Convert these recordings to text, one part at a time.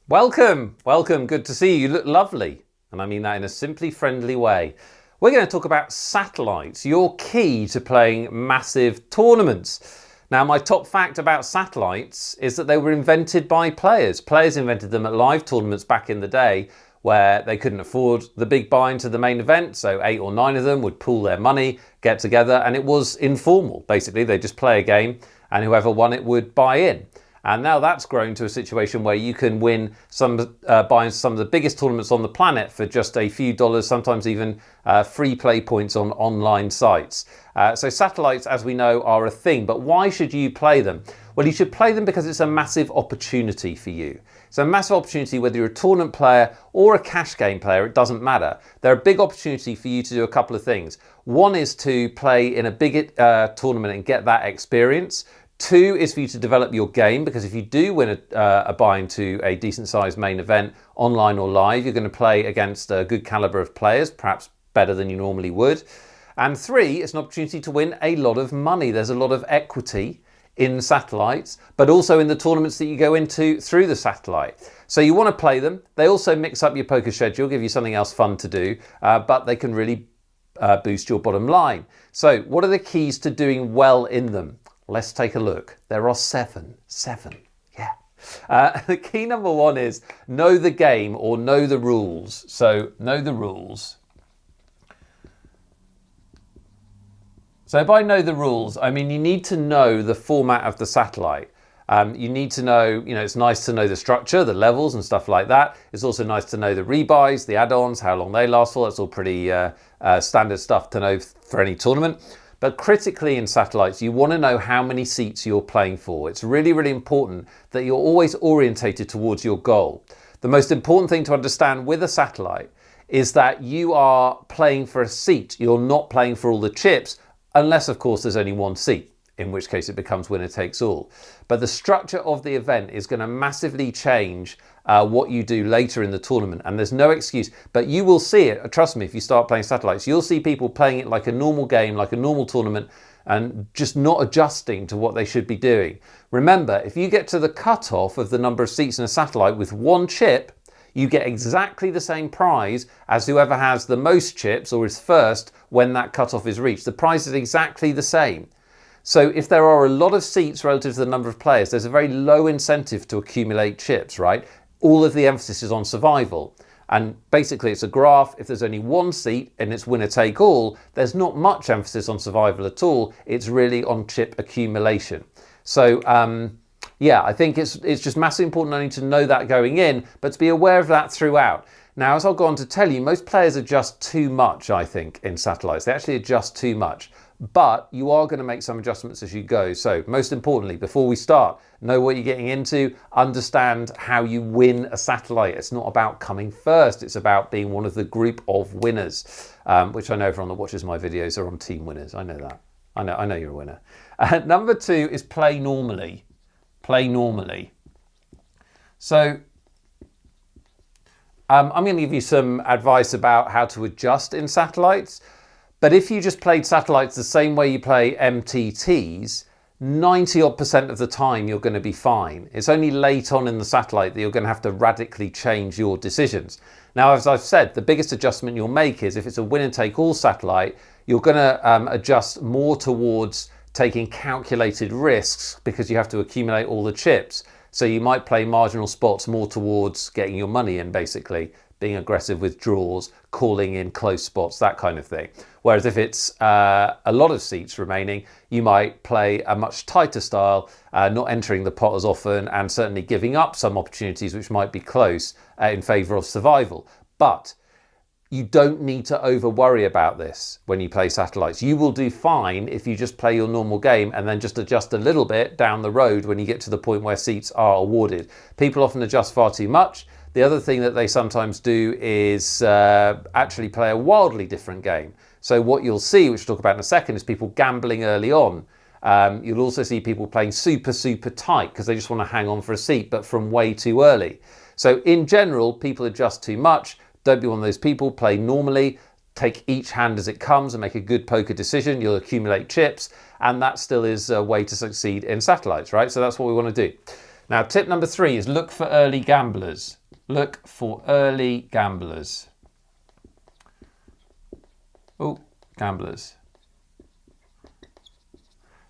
Welcome, welcome, good to see you. You look lovely, and I mean that in a simply friendly way. We're going to talk about satellites, your key to playing massive tournaments. Now, my top fact about satellites is that they were invented by players. Players invented them at live tournaments back in the day where they couldn't afford the big buy into the main event, so 8 or 9 of them would pool their money, get together, and it was informal. Basically, they just play a game, and whoever won it would buy in. And now that's grown to a situation where you can win buy some of the biggest tournaments on the planet for just a few dollars, sometimes even free play points on online sites. So satellites, as we know, are a thing. But why should you play them? Well, you should play them because it's a massive opportunity for you. It's a massive opportunity whether you're a tournament player or a cash game player, it doesn't matter. They're a big opportunity for you to do a couple of things. One is to play in a big tournament and get that experience. 2 is for you to develop your game, because if you do win a buy into a decent sized main event, online or live, you're going to play against a good caliber of players, perhaps better than you normally would. And 3, it's an opportunity to win a lot of money. There's a lot of equity in satellites, but also in the tournaments that you go into through the satellite. So you want to play them. They also mix up your poker schedule, give you something else fun to do, but they can really boost your bottom line. So what are the keys to doing well in them? Let's take a look. There are 7. Yeah. The key number 1 is know the game or know the rules. So know the rules. So by know the rules, I mean you need to know the format of the satellite. You need to know, it's nice to know the structure, the levels and stuff like that. It's also nice to know the rebuys, the add-ons, how long they last for. That's all pretty standard stuff to know for any tournament. But critically in satellites, you want to know how many seats you're playing for. It's really, really important that you're always orientated towards your goal. The most important thing to understand with a satellite is that you are playing for a seat. You're not playing for all the chips, unless, of course, there's only one seat, in which case it becomes winner takes all. But the structure of the event is going to massively change what you do later in the tournament, and there's no excuse. But you will see it, trust me, if you start playing satellites, you'll see people playing it like a normal game, like a normal tournament, and just not adjusting to what they should be doing. Remember, if you get to the cutoff of the number of seats in a satellite with one chip, you get exactly the same prize as whoever has the most chips or is first when that cutoff is reached. The prize is exactly the same. So if there are a lot of seats relative to the number of players, there's a very low incentive to accumulate chips, right? All of the emphasis is on survival. And basically it's a graph. If there's only one seat and it's winner take all, there's not much emphasis on survival at all. It's really on chip accumulation. So yeah, I think it's just massively important not only to know that going in, but to be aware of that throughout. Now, as I'll go on to tell you, most players adjust too much, I think, in satellites. They actually adjust too much. But you are going to make some adjustments as you go. So most importantly, before we start, know what you're getting into, understand how you win a satellite. It's not about coming first. It's about being one of the group of winners, which I know everyone that watches my videos are on team winners. I know that. I know you're a winner. Number 2 is play normally. Play normally. So I'm going to give you some advice about how to adjust in satellites. But if you just played satellites the same way you play MTTs, 90% of the time you're going to be fine. It's only late on in the satellite that you're going to have to radically change your decisions. Now, as I've said, the biggest adjustment you'll make is if it's a winner-take-all satellite, you're going to adjust more towards taking calculated risks because you have to accumulate all the chips. So you might play marginal spots more towards getting your money in, basically, being aggressive with draws, calling in close spots, that kind of thing. Whereas if it's a lot of seats remaining, you might play a much tighter style, not entering the pot as often, and certainly giving up some opportunities which might be close in favour of survival. But you don't need to over worry about this when you play satellites. You will do fine if you just play your normal game and then just adjust a little bit down the road when you get to the point where seats are awarded. People often adjust far too much. The other thing that they sometimes do is actually play a wildly different game. So what you'll see, which we'll talk about in a second, is people gambling early on. You'll also see people playing super tight because they just want to hang on for a seat, but from way too early. So in general, people adjust too much. Don't be one of those people. Play normally. Take each hand as it comes and make a good poker decision. You'll accumulate chips, and that still is a way to succeed in satellites, right? So that's what we want to do. Now, tip number 3 is look for early gamblers. Look for early gamblers. Oh, gamblers.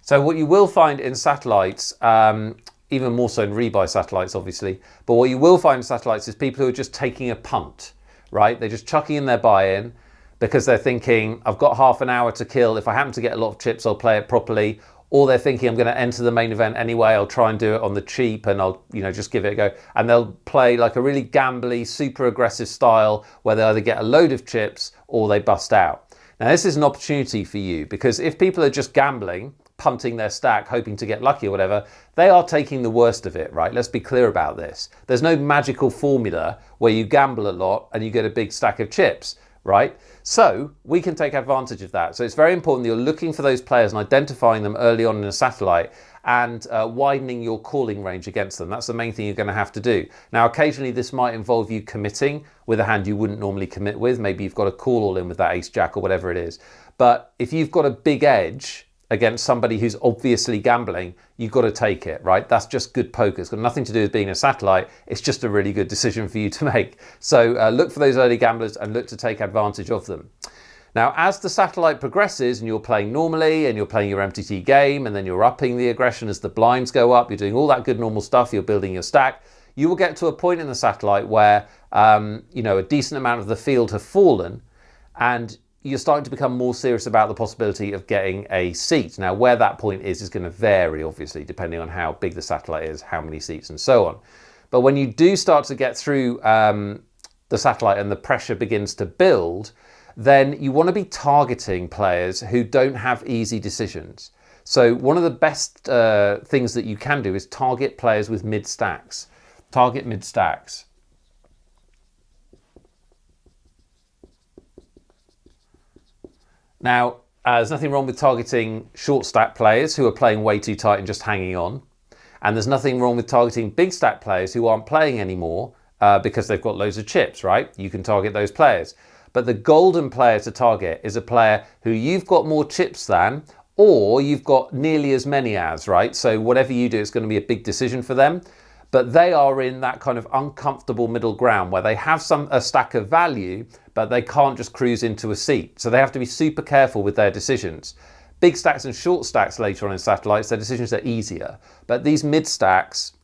So what you will find in satellites, even more so in rebuy satellites, obviously, but what you will find in satellites is people who are just taking a punt, right? They're just chucking in their buy-in because they're thinking, I've got half an hour to kill. If I happen to get a lot of chips, I'll play it properly. Or they're thinking, I'm going to enter the main event anyway. I'll try and do it on the cheap and I'll, just give it a go. And they'll play like a really gambly, super aggressive style where they either get a load of chips or they bust out. Now, this is an opportunity for you because if people are just gambling, punting their stack, hoping to get lucky or whatever, they are taking the worst of it, right? Let's be clear about this. There's no magical formula where you gamble a lot and you get a big stack of chips, right? So we can take advantage of that. So it's very important that you're looking for those players and identifying them early on in a satellite and widening your calling range against them. That's the main thing you're going to have to do. Now, occasionally this might involve you committing with a hand you wouldn't normally commit with. Maybe you've got a call all in with that ace jack or whatever it is. But if you've got a big edge against somebody who's obviously gambling, you've got to take it, right? That's just good poker. It's got nothing to do with being a satellite. It's just a really good decision for you to make. So look for those early gamblers and look to take advantage of them. Now, as the satellite progresses and you're playing normally and you're playing your MTT game and then you're upping the aggression as the blinds go up, you're doing all that good normal stuff, you're building your stack, you will get to a point in the satellite where, a decent amount of the field have fallen and you're starting to become more serious about the possibility of getting a seat. Now, where that point is going to vary, obviously, depending on how big the satellite is, how many seats, and so on. But when you do start to get through the satellite and the pressure begins to build, then you want to be targeting players who don't have easy decisions. So one of the best things that you can do is target players with mid-stacks. Target mid-stacks. Now, there's nothing wrong with targeting short stack players who are playing way too tight and just hanging on. And there's nothing wrong with targeting big stack players who aren't playing anymore because they've got loads of chips, right? You can target those players. But the golden player to target is a player who you've got more chips than, or you've got nearly as many as, right? So whatever you do, it's going to be a big decision for them. But they are in that kind of uncomfortable middle ground where they have a stack of value, but they can't just cruise into a seat. So they have to be super careful with their decisions. Big stacks and short stacks later on in satellites, their decisions are easier. But these mid stacks,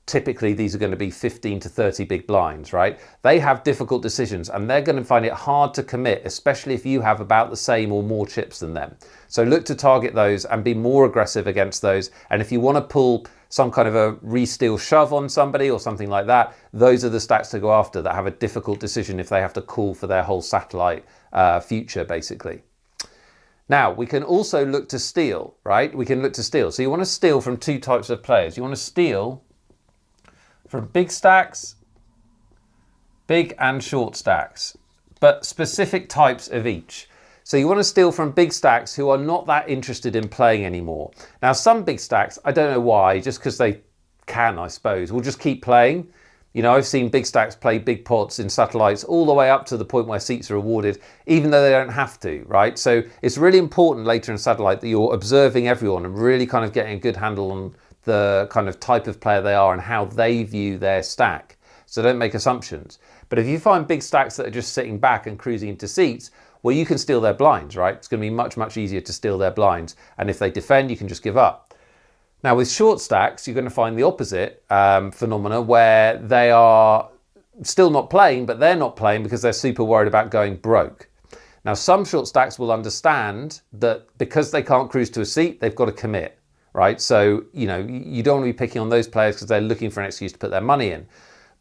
typically these are going to be 15 to 30 big blinds, right? They have difficult decisions and they're going to find it hard to commit, especially if you have about the same or more chips than them. So look to target those and be more aggressive against those. And if you want to pull some kind of a re-steal shove on somebody or something like that, those are the stacks to go after that have a difficult decision if they have to call for their whole satellite future, basically. Now, we can also look to steal, right? We can look to steal. So you want to steal from two types of players. You want to steal from big stacks, big and short stacks, but specific types of each. So you want to steal from big stacks who are not that interested in playing anymore. Now, some big stacks, I don't know why, just because they can, I suppose, will just keep playing. I've seen big stacks play big pots in satellites all the way up to the point where seats are awarded, even though they don't have to, right? So it's really important later in satellite that you're observing everyone and really kind of getting a good handle on the kind of type of player they are and how they view their stack. So don't make assumptions. But if you find big stacks that are just sitting back and cruising into seats, well, you can steal their blinds, right? It's going to be much, much easier to steal their blinds. And if they defend, you can just give up. Now, with short stacks, you're going to find the opposite phenomena where they are still not playing, but they're not playing because they're super worried about going broke. Now, some short stacks will understand that because they can't cruise to a seat, they've got to commit, right? So, you don't want to be picking on those players because they're looking for an excuse to put their money in.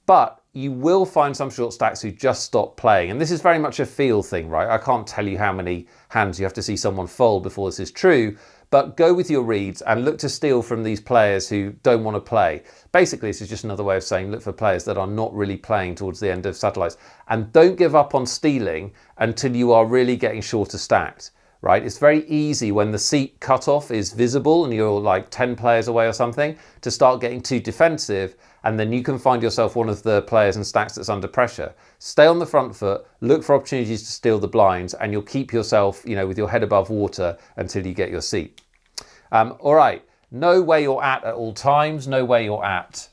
But you will find some short stacks who just stop playing. And this is very much a feel thing, right? I can't tell you how many hands you have to see someone fold before this is true, but go with your reads and look to steal from these players who don't want to play. Basically, this is just another way of saying look for players that are not really playing towards the end of satellites. And don't give up on stealing until you are really getting shorter stacked, right? It's very easy when the seat cutoff is visible and you're like 10 players away or something to start getting too defensive, and then you can find yourself one of the players and stacks that's under pressure. Stay on the front foot, look for opportunities to steal the blinds, and you'll keep yourself, with your head above water until you get your seat. All right, know where you're at all times, know where you're at.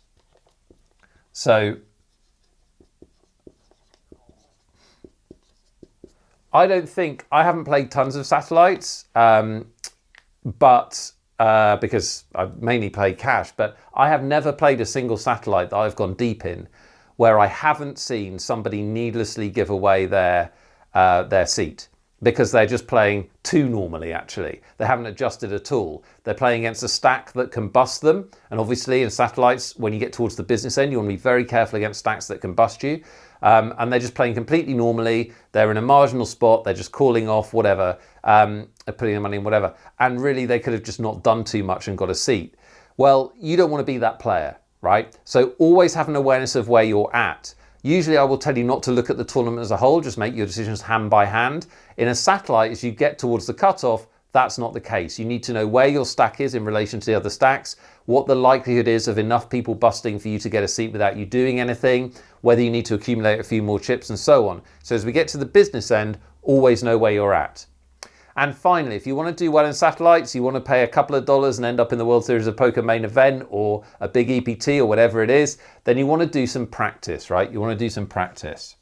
So I haven't played tons of satellites, but because I've mainly played cash, but I have never played a single satellite that I've gone deep in where I haven't seen somebody needlessly give away their seat because they're just playing too normally, actually. They haven't adjusted at all. They're playing against a stack that can bust them. And obviously in satellites, when you get towards the business end, you want to be very careful against stacks that can bust you. And they're just playing completely normally. They're in a marginal spot. They're just calling off whatever, putting their money in whatever. And really, they could have just not done too much and got a seat. Well, you don't want to be that player, right? So always have an awareness of where you're at. Usually I will tell you not to look at the tournament as a whole, just make your decisions hand by hand. In a satellite, as you get towards the cutoff, that's not the case. You need to know where your stack is in relation to the other stacks, what the likelihood is of enough people busting for you to get a seat without you doing anything, whether you need to accumulate a few more chips and so on. So as we get to the business end, always know where you're at. And finally, if you want to do well in satellites, you want to pay a couple of dollars and end up in the World Series of Poker main event or a big EPT or whatever it is, then you want to do some practice, right? You want to do some practice.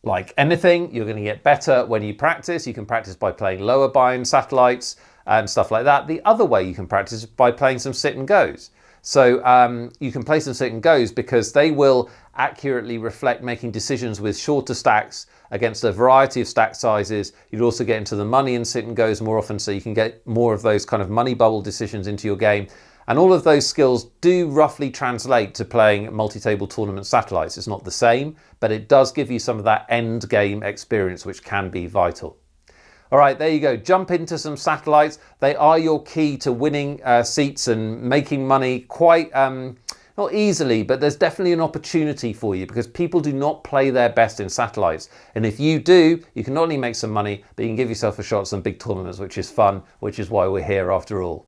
Like anything, you're going to get better when you practice. You can practice by playing lower buy-in satellites and stuff like that. The other way you can practice is by playing some sit and goes. So you can play some sit and goes because they will accurately reflect making decisions with shorter stacks against a variety of stack sizes. You'd also get into the money and sit and goes more often, so you can get more of those kind of money bubble decisions into your game. And all of those skills do roughly translate to playing multi-table tournament satellites. It's not the same, but it does give you some of that end game experience, which can be vital. All right, there you go. Jump into some satellites. They are your key to winning seats and making money quite, not easily, but there's definitely an opportunity for you because people do not play their best in satellites. And if you do, you can not only make some money, but you can give yourself a shot at some big tournaments, which is fun, which is why we're here after all.